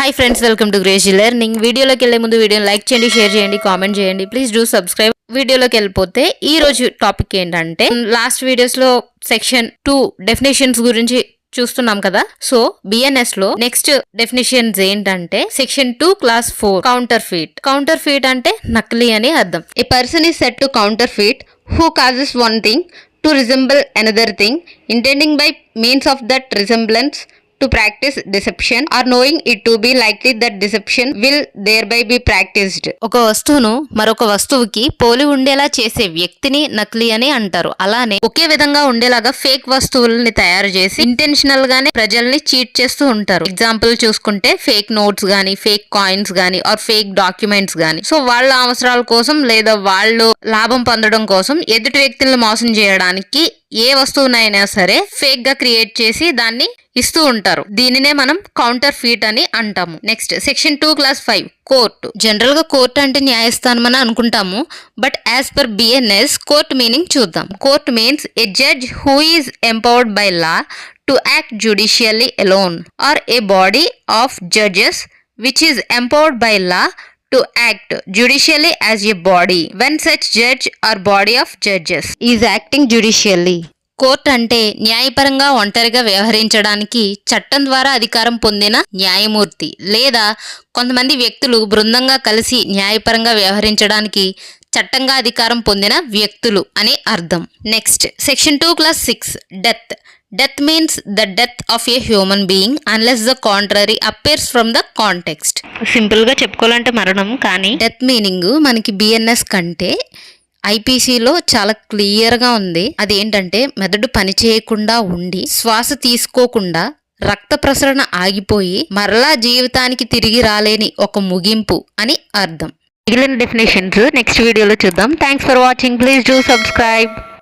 Hi friends, welcome to greyish learning. వీడియోలోకి వెళ్లే ముందు వీడియోని లైక్ చేయండి, షేర్ చేయండి, కామెంట్ చేయండి. Please do subscribe. వీడియోలోకి వెళ్ళిపోతే ఈ రోజు టాపిక్ ఏంటంటే, లాస్ట్ వీడియోస్ లో సెక్షన్ 2 డెఫినేషన్స్ గురించి చూస్తున్నాం కదా. సో బిఎన్ఎస్ లో నెక్స్ట్ డెఫినేషన్స్ ఏంటంటే, section 2 clause 4 counterfeit. Counterfeit అంటే నకిలీ అని అర్థం. A person is said to counterfeit who causes one thing to resemble another thing, intending by means of that resemblance to practice deception or knowing it to be likely that deception will thereby be practiced. ఒక వస్తువును మరొక వస్తువుకి పోలి ఉండేలా చేసే వ్యక్తిని నకిలీ అని అంటారు. అలానే ఒకే విధంగా ఉండేలాగా ఫేక్ వస్తువుల్ని తయారు చేసి ఇంటెన్షనల్ గానే ప్రజల్ని చీట్ చేస్తూ ఉంటారు. ఎగ్జాంపుల్ చూసుకుంటే ఫేక్ నోట్స్ గానీ, ఫేక్ కాయిన్స్ గానీ, ఆర్ ఫేక్ డాక్యుమెంట్స్ గానీ. సో వాళ్ళ అవసరాల కోసం లేదా వాళ్ళు లాభం పొందడం కోసం ఎదుటి వ్యక్తులను మోసం చేయడానికి ఏ వస్తువునైనా సరే ఫేక్ గా క్రియేట్ చేసి దాన్ని ఇస్తూ ఉంటారు. దీనినే మనం కౌంటర్ ఫీట్ అని అంటాము. Next section 2 class 5 court. General గా కోర్టు అంటే న్యాయస్థానం అని అనుకుంటాము. But as per BNS court meaning చూద్దాం. Court means a judge who is empowered by law to act judicially alone or a body of judges which is empowered by law to act judicially as a body when such judge or body of judges is acting judicially. Court అంటే న్యాయపరంగా ఒంటరిగా వ్యవహరించడానికి చట్టం ద్వారా అధికారం పొందిన న్యాయమూర్తి లేదా కొంతమంది వ్యక్తులు బృందంగా కలిసి న్యాయపరంగా వ్యవహరించడానికి చట్టంగా అధికారం పొందిన వ్యక్తులు అని అర్థం. Next section 2 class 6 death. Death means the death of a human being unless the contrary appears from the context. Simple గా చెప్పుకోవాలంటే మరణం. కానీ డెత్ మీనింగ్ మనకి బిఎన్ఎస్ కంటే ఐపీసీలో చాలా క్లియర్గా ఉంది. అదేంటంటే మెదడు పని చేయకుండా ఉండి శ్వాస తీసుకోకుండా రక్త ప్రసరణ ఆగిపోయి మరలా జీవితానికి తిరిగి రాలేని ఒక ముగింపు అని అర్థం. మిగిలిన డెఫినేషన్స్ నెక్స్ట్ వీడియోలో చూద్దాం. Thanks for watching. Please do subscribe.